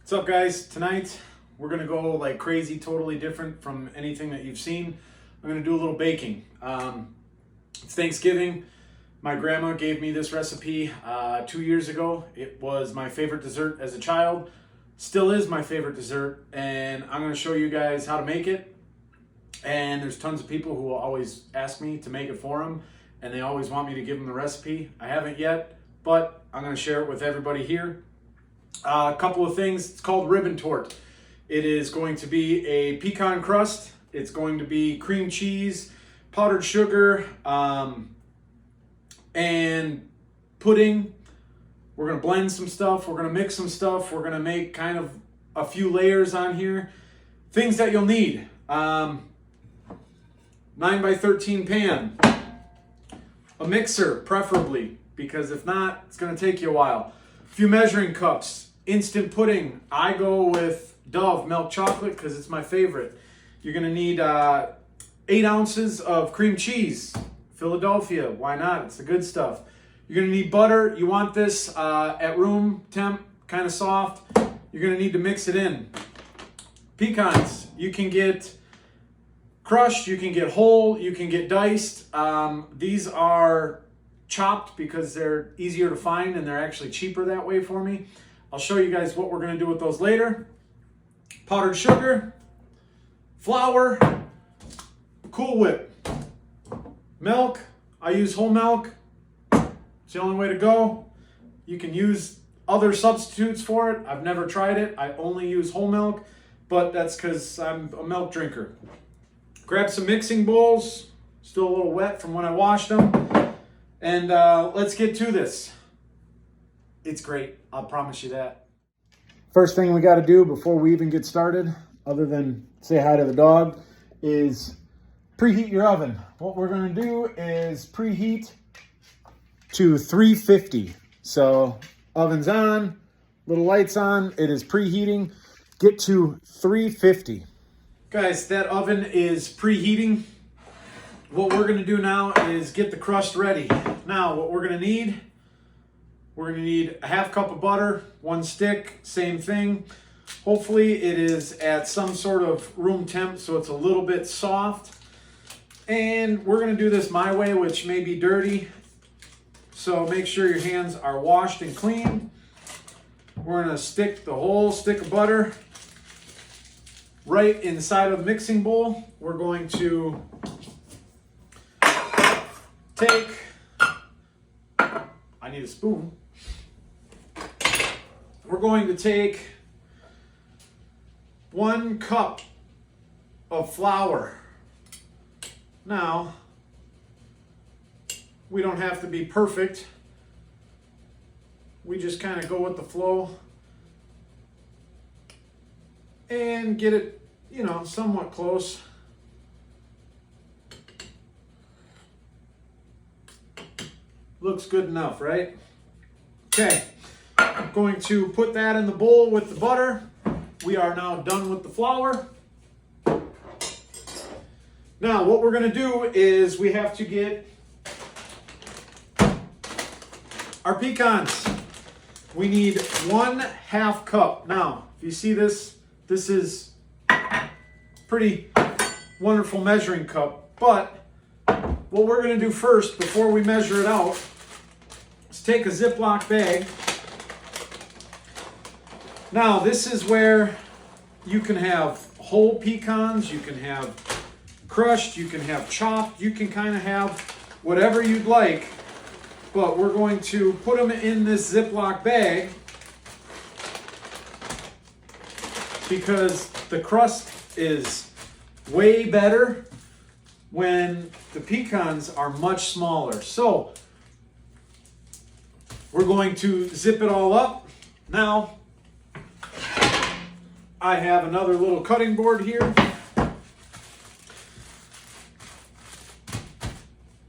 What's up, guys? Tonight we're gonna go like crazy, totally different from anything that you've seen. I'm gonna do a little baking. It's Thanksgiving. My grandma gave me this recipe 2 years ago. It was my favorite dessert as a child. Still is my favorite dessert, and I'm gonna show you guys how to make it. And there's tons of people who will always ask me to make it for them, and they always want me to give them the recipe. I haven't yet, but I'm gonna share it with everybody here. A couple of things. It's called ribbon torte. It is going to be a pecan crust. It's going to be cream cheese, powdered sugar, and pudding. We're going to blend some stuff. We're going to mix some stuff. We're going to make kind of a few layers on here. Things that you'll need. 9x13 pan. A mixer, preferably, because if not, it's going to take you a while. A few measuring cups. Instant pudding. I go with Dove milk chocolate because it's my favorite. You're going to need 8 ounces of cream cheese. Philadelphia, why not? It's the good stuff. You're going to need butter. You want this at room temp, kind of soft. You're going to need to mix it in. Pecans. You can get crushed, you can get whole, you can get diced. These are chopped because they're easier to find and they're actually cheaper that way for me. I'll show you guys what we're going to do with those later. Powdered sugar, flour, Cool Whip, milk. I use whole milk. It's the only way to go. You can use other substitutes for it. I've never tried it. I only use whole milk, but that's because I'm a milk drinker. Grab some mixing bowls. Still a little wet from when I washed them. And let's get to this. It's great. I'll promise you that. First thing we got to do before we even get started, other than say hi to the dog, is preheat your oven. What we're going to do is preheat to 350. So oven's on, little lights on, it is preheating. Get to 350. Guys, that oven is preheating. What we're going to do now is get the crust ready. Now, what we're going to need, we're going to need a half cup of butter, 1 stick, same thing. Hopefully it is at some sort of room temp so it's a little bit soft. And we're going to do this my way, which may be dirty. So make sure your hands are washed and clean. We're going to stick the whole stick of butter right inside of the mixing bowl. We're going to take, I need a spoon. We're going to take 1 cup of flour. Now, we don't have to be perfect. We just kind of go with the flow and get it, you know, somewhat close. Looks good enough, right? Okay, I'm going to put that in the bowl with the butter. We are now done with the flour. Now, what we're going to do is we have to get our pecans. We need 1/2 cup. Now, if you see this, this is pretty wonderful measuring cup. But what we're going to do first, before we measure it out, is take a Ziploc bag. Now, this is where you can have whole pecans, you can have crushed, you can have chopped, you can kind of have whatever you'd like. But we're going to put them in this Ziploc bag because the crust is way better when the pecans are much smaller. So we're going to zip it all up. Now, I have another little cutting board here.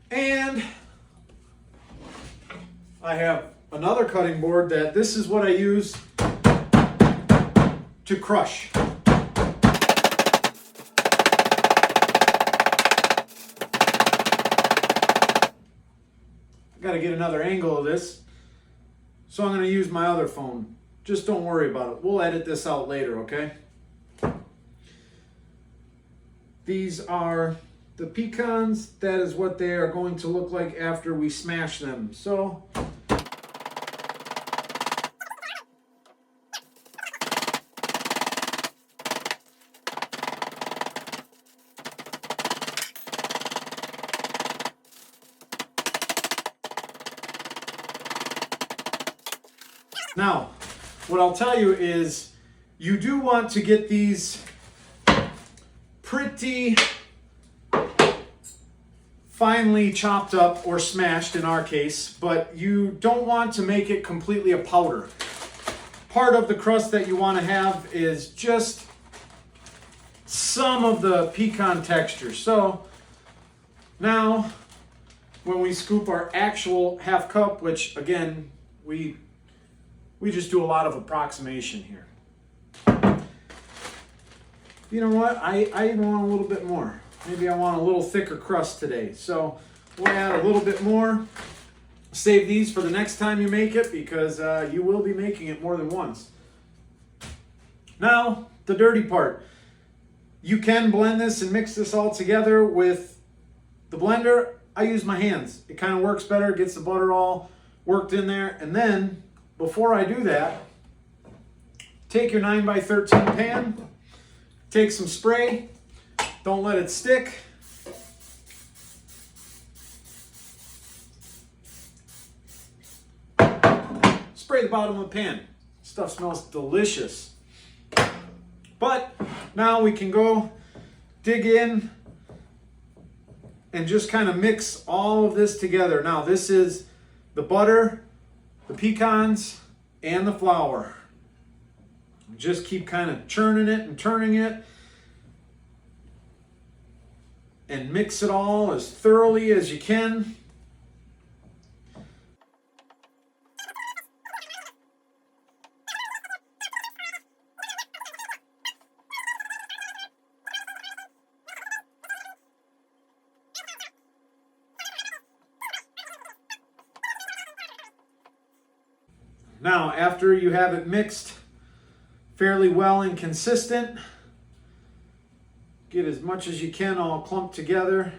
And I have another cutting board that this is what I use to crush. Got to get another angle of this. So I'm going to use my other phone. Just don't worry about it. We'll edit this out later, okay? These are the pecans. That is what they are going to look like after we smash them. So now, what I'll tell you is you do want to get these pretty finely chopped up or smashed in our case, but you don't want to make it completely a powder. Part of the crust that you want to have is just some of the pecan texture. So now when we scoop our actual half cup, which again, we just do a lot of approximation here. You know what? I want a little bit more. Maybe I want a little thicker crust today. So we'll add a little bit more. Save these for the next time you make it because you will be making it more than once. Now, the dirty part. You can blend this and mix this all together with the blender. I use my hands. It kind of works better, gets the butter all worked in there. And then, before I do that, take your 9x13 pan, take some spray, don't let it stick. Spray the bottom of the pan. Stuff smells delicious. But now we can go dig in and just kind of mix all of this together. Now this is the butter, the pecans, and the flour. Just keep kind of churning it and turning it and mix it all as thoroughly as you can. Now, after you have it mixed fairly well and consistent, get as much as you can all clumped together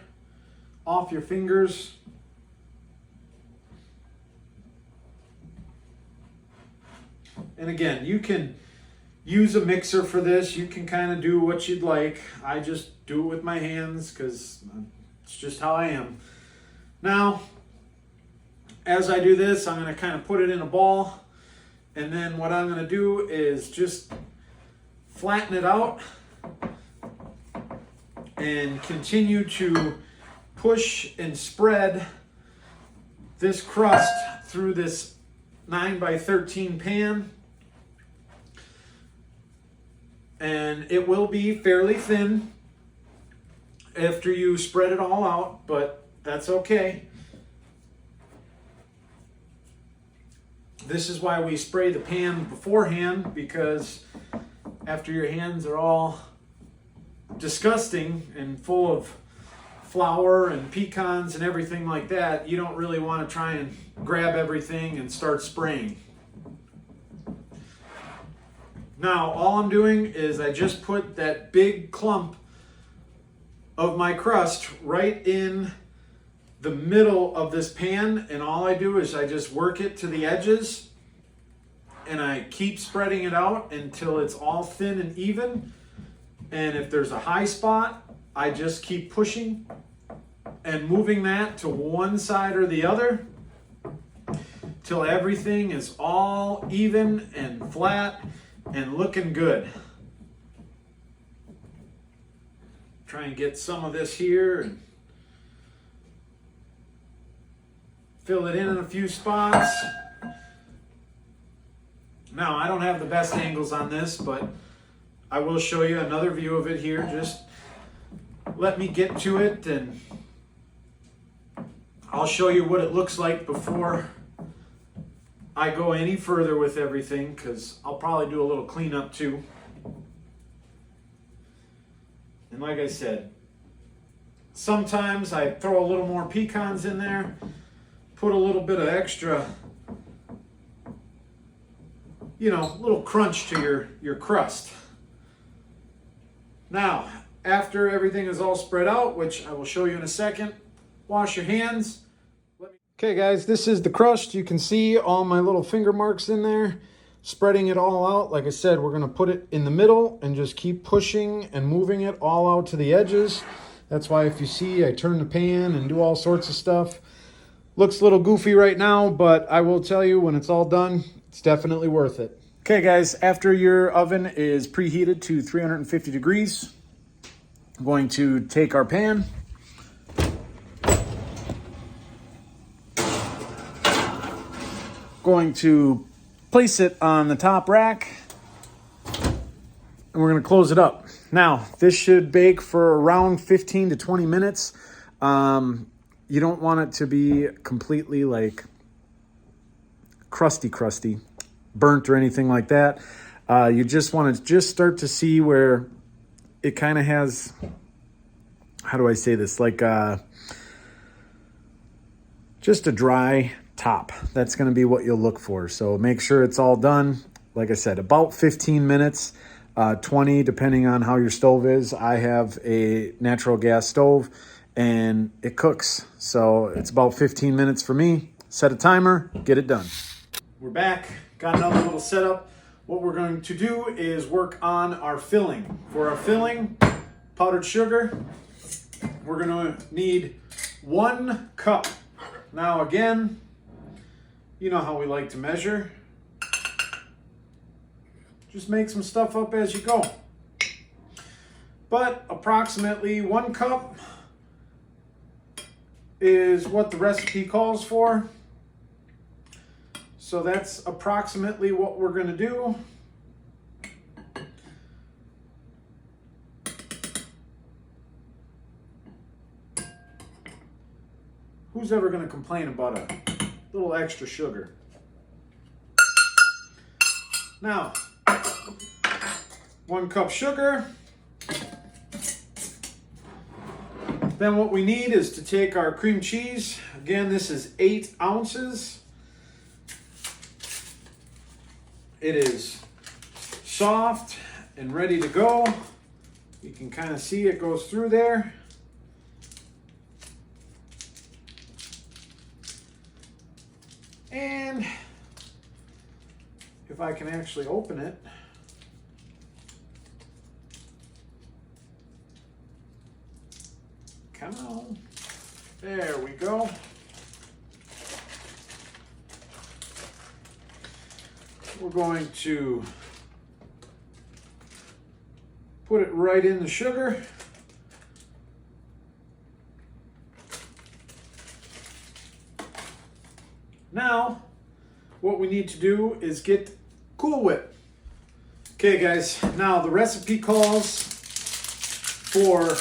off your fingers. And again, you can use a mixer for this. You can kind of do what you'd like. I just do it with my hands because it's just how I am. Now, as I do this, I'm going to kind of put it in a ball. And then what I'm going to do is just flatten it out and continue to push and spread this crust through this 9x13 pan. And it will be fairly thin after you spread it all out, but that's okay. This is why we spray the pan beforehand, because after your hands are all disgusting and full of flour and pecans and everything like that, you don't really want to try and grab everything and start spraying. Now, all I'm doing is I just put that big clump of my crust right in the middle of this pan, and all I do is I just work it to the edges and I keep spreading it out until it's all thin and even. And if there's a high spot, I just keep pushing and moving that to one side or the other till everything is all even and flat and looking good. Try and get some of this here and fill it in a few spots. Now, I don't have the best angles on this, but I will show you another view of it here. Just let me get to it and I'll show you what it looks like before I go any further with everything, because I'll probably do a little cleanup too. And like I said, sometimes I throw a little more pecans in there, put a little bit of extra little crunch to your crust. Now, after everything is all spread out, which I will show you in a second, wash your hands. Okay guys, this is the crust. You can see all my little finger marks in there, spreading it all out. Like I said, we're gonna put it in the middle and just keep pushing and moving it all out to the edges. That's why if you see, I turn the pan and do all sorts of stuff. Looks a little goofy right now, but I will tell you when it's all done, it's definitely worth it. Okay guys, after your oven is preheated to 350 degrees, I'm going to take our pan, going to place it on the top rack, and we're going to close it up. Now, this should bake for around 15 to 20 minutes. You don't want it to be completely like crusty, burnt or anything like that. You just want to just start to see where it kind of has, how do I say this? Like just a dry top. That's going to be what you'll look for. So make sure it's all done. Like I said, about 15 minutes, 20, depending on how your stove is. I have a natural gas stove and it cooks. So it's about 15 minutes for me. Set a timer, get it done. We're back, got another little setup. What we're going to do is work on our filling. For our filling, powdered sugar, we're going to need 1 cup. Now again, you know how we like to measure. Just make some stuff up as you go. But approximately 1 cup is what the recipe calls for. So that's approximately what we're going to do. Who's ever going to complain about a little extra sugar? Now, 1 cup sugar. Then what we need is to take our cream cheese. Again, this is 8 ounces. It is soft and ready to go. You can kind of see it goes through there. And if I can actually open it, come on, there we go. We're going to put it right in the sugar. Now, what we need to do is get Cool Whip. Okay guys, now the recipe calls for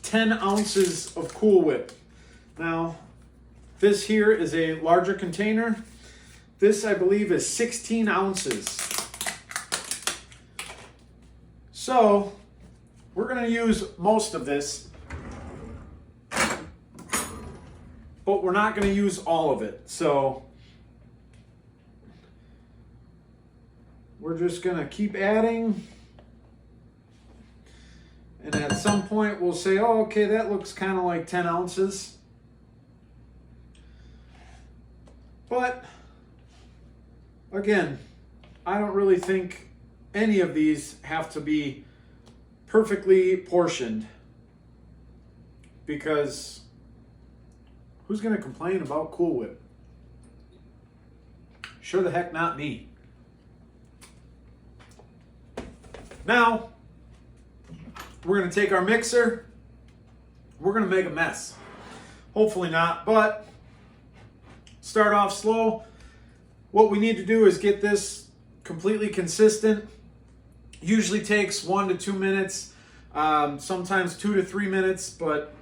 10 ounces of Cool Whip. Now, this here is a larger container. This, I believe, is 16 ounces. So, we're going to use most of this, but we're not going to use all of it. So, we're just going to keep adding. And at some point, we'll say, oh, okay, that looks kind of like 10 ounces. But again, I don't really think any of these have to be perfectly portioned, because who's going to complain about Cool Whip? Sure the heck not me. Now, we're going to take our mixer. We're going to make a mess. Hopefully not, but start off slow. What we need to do is get this completely consistent. Usually takes 1 to 2 minutes, sometimes 2 to 3 minutes, but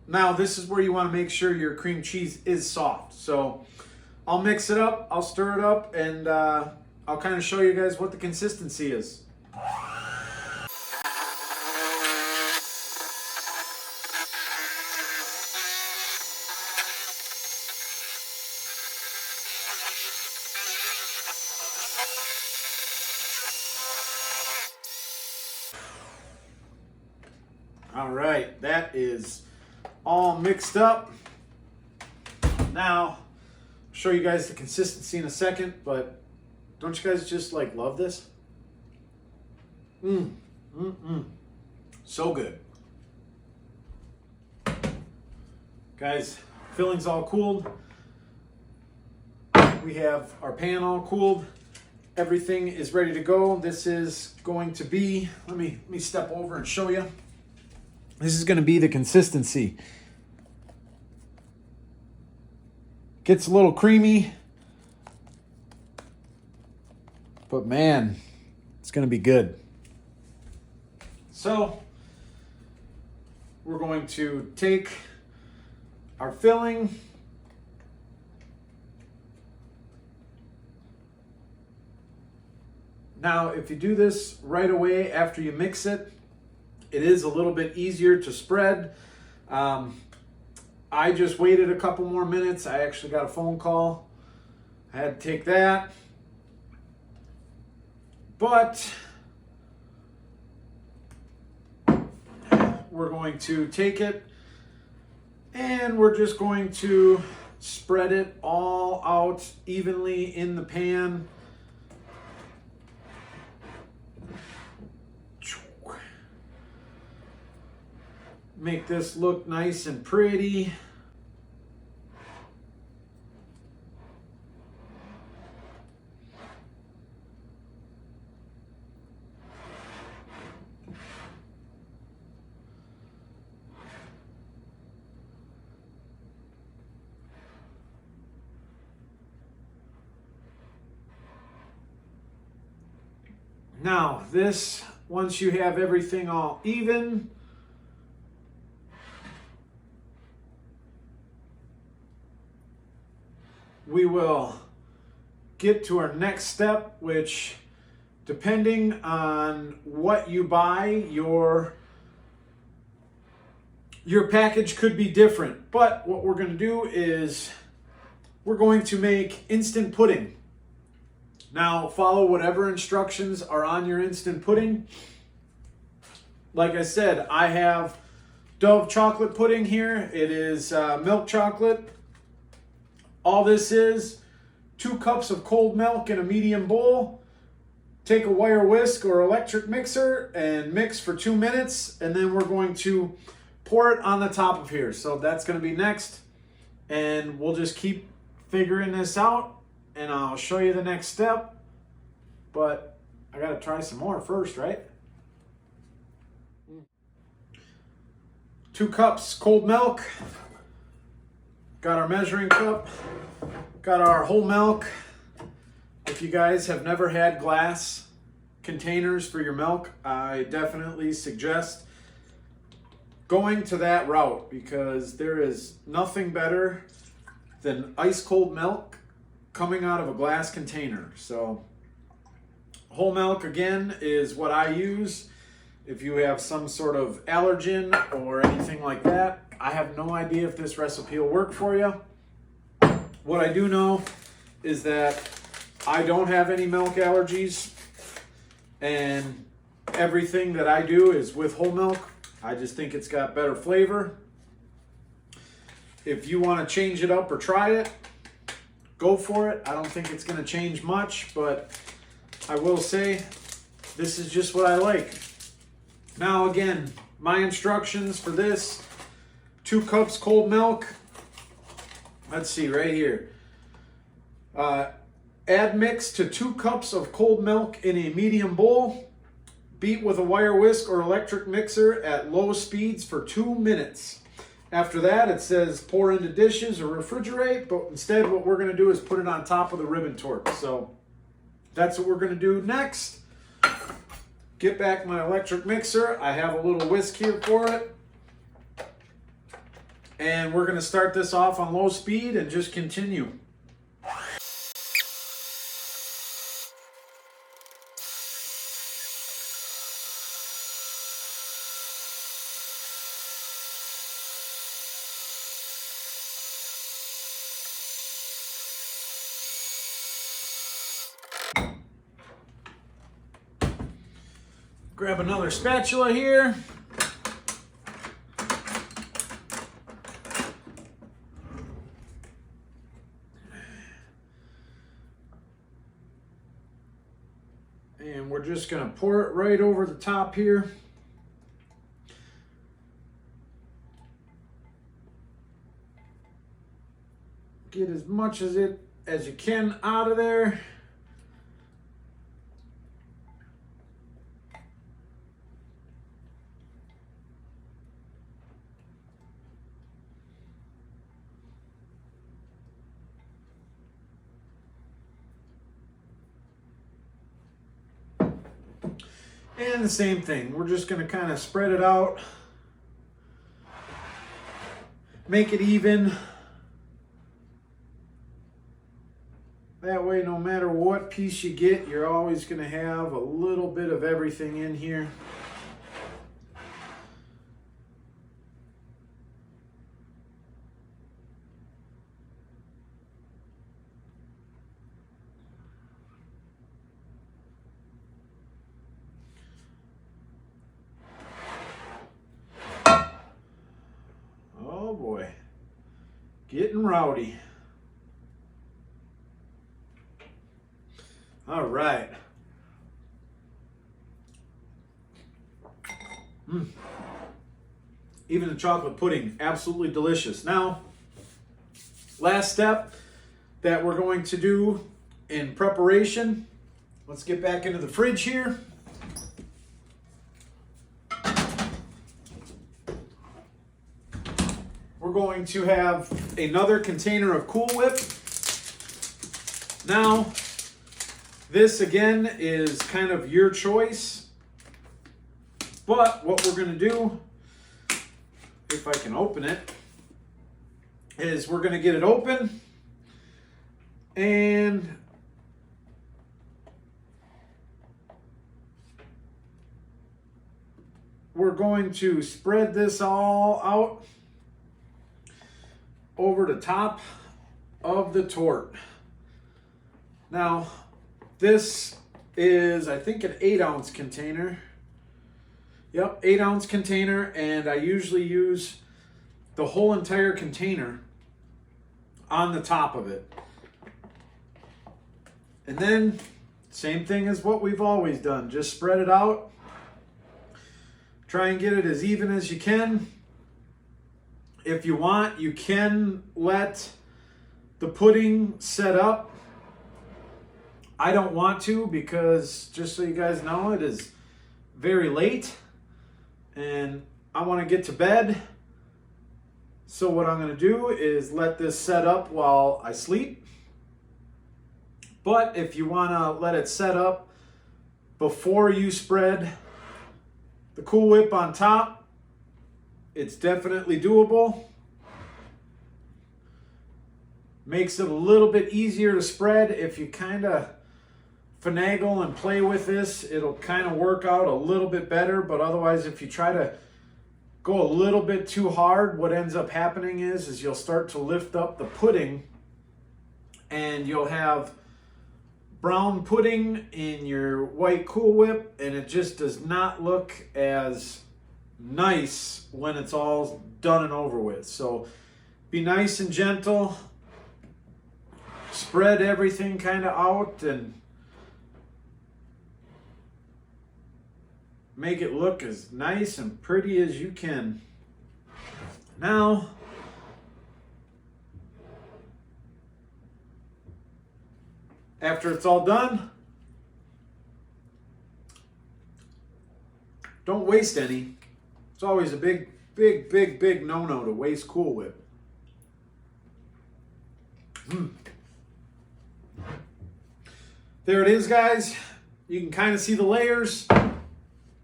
now this is where you want to make sure your cream cheese is soft. So I'll mix it up, I'll stir it up, and I'll kind of show you guys what the consistency is. All right, that is all mixed up. Now, I'll show you guys the consistency in a second, but don't you guys just like love this? So good. Guys, filling's all cooled. We have our pan all cooled. Everything is ready to go. This is going to be, let me step over and show you. This is going to be the consistency. Gets a little creamy, but man, it's going to be good. So we're going to take our filling, now if you do this right away after you mix it, it is a little bit easier to spread. I just waited a couple more minutes. I actually got a phone call. I had to take that. But we're going to take it and we're just going to spread it all out evenly in the pan. Make this look nice and pretty. Now, this, once you have everything all even, we will get to our next step, which, depending on what you buy, your package could be different. But what we're going to do is we're going to make instant pudding. Now, follow whatever instructions are on your instant pudding. Like I said, I have Dove chocolate pudding here. It is milk chocolate. All this is 2 cups of cold milk in a medium bowl. Take a wire whisk or electric mixer and mix for 2 minutes. And then we're going to pour it on the top of here. So that's going to be next. And we'll just keep figuring this out. And I'll show you the next step. But I got to try some more first, right? 2 cups cold milk. Got our measuring cup, got our whole milk. If you guys have never had glass containers for your milk, I definitely suggest going to that route because there is nothing better than ice cold milk coming out of a glass container. So whole milk again is what I use. If you have some sort of allergen or anything like that, I have no idea if this recipe will work for you. What I do know is that I don't have any milk allergies, and everything that I do is with whole milk. I just think it's got better flavor. If you want to change it up or try it, go for it. I don't think it's going to change much, but I will say this is just what I like. Now again, my instructions for this: 2 cups cold milk. Let's see right here. Add mix to 2 cups of cold milk in a medium bowl. Beat with a wire whisk or electric mixer at low speeds for 2 minutes. After that, it says pour into dishes or refrigerate, but instead what we're going to do is put it on top of the ribbon torte. So that's what we're going to do next. Get back my electric mixer. I have a little whisk here for it. And we're going to start this off on low speed and just continue. Grab another spatula here. And we're just gonna pour it right over the top here. Get as much as you can out of there. And the same thing, we're just gonna kind of spread it out, make it even. That way, no matter what piece you get, you're always gonna have a little bit of everything in here. Oh boy, getting rowdy. All right. Even the chocolate pudding, absolutely delicious. Now, last step that we're going to do in preparation. Let's get back into the fridge here. We're going to have another container of Cool Whip. Now, this again is kind of your choice, but what we're going to do, if I can open it, is we're going to get it open and we're going to spread this all out over the top of the torte. Now, this is, I think, an 8-ounce container. Yep, 8-ounce container, and I usually use the whole entire container on the top of it. And then, same thing as what we've always done. Just spread it out. Try and get it as even as you can. If you want, you can let the pudding set up. I don't want to because, just so you guys know, it is very late and I want to get to bed. So what I'm going to do is let this set up while I sleep. But if you want to let it set up before you spread the Cool Whip on top, it's definitely doable. Makes it a little bit easier to spread. If you kind of finagle and play with this, it'll kind of work out a little bit better, but otherwise if you try to go a little bit too hard, what ends up happening is you'll start to lift up the pudding and you'll have brown pudding in your white Cool Whip, and it just does not look as nice when it's all done and over with. So be nice and gentle, spread everything kind of out and make it look as nice and pretty as you can. Now, after it's all done, don't waste any. It's always a big no-no to waste Cool Whip. There it is, guys. You can kind of see the layers.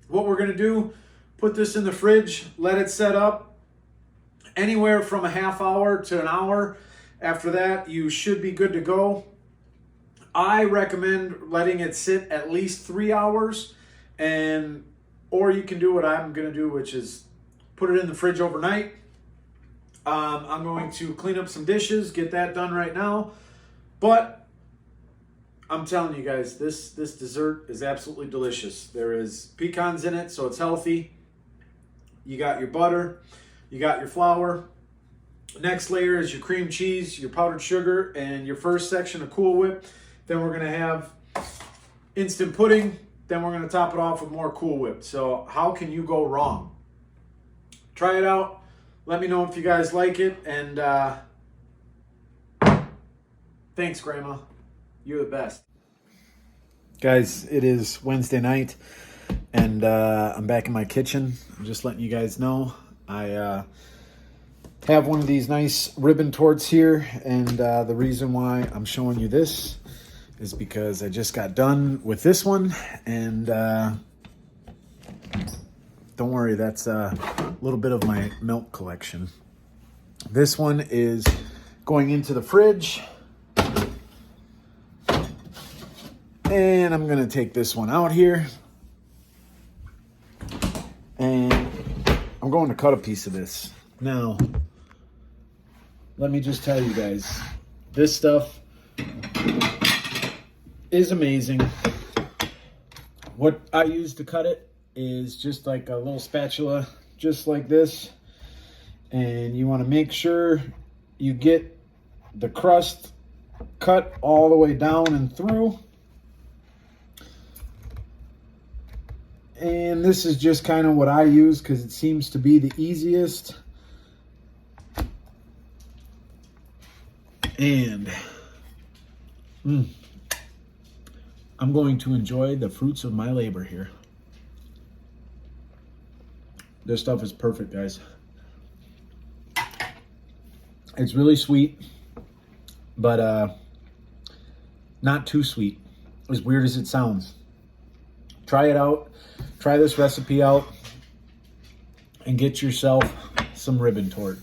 What we're going to do, put this in the fridge, let it set up anywhere from a half hour to an hour. After that, you should be good to go. I recommend letting it sit at least 3 hours, or you can do what I'm going to do, which is put it in the fridge overnight. I'm going to clean up some dishes, get that done right now. But I'm telling you guys, this dessert is absolutely delicious. There is pecans in it, so it's healthy. You got your butter, you got your flour. Next layer is your cream cheese, your powdered sugar, and your first section of Cool Whip. Then we're gonna have instant pudding, then we're going to top it off with more Cool Whip. So how can you go wrong? Try it out. Let me know if you guys like it. And thanks, Grandma. You're the best. Guys, it is Wednesday night, and I'm back in my kitchen. I'm just letting you guys know. I have one of these nice ribbon torts here, and the reason why I'm showing you this is because I just got done with this one, and don't worry, that's a little bit of my milk collection. This one is going into the fridge, and I'm gonna take this one out here, and I'm going to cut a piece of this. Now, let me just tell you guys, this stuff is amazing. What I use to cut it is just like a little spatula, just like this. And you want to make sure you get the crust cut all the way down and through. And this is just kind of what I use because it seems to be the easiest. And I'm going to enjoy the fruits of my labor here. This stuff is perfect, guys. It's really sweet, but not too sweet, as weird as it sounds. Try it out. Try this recipe out and get yourself some ribbon tort.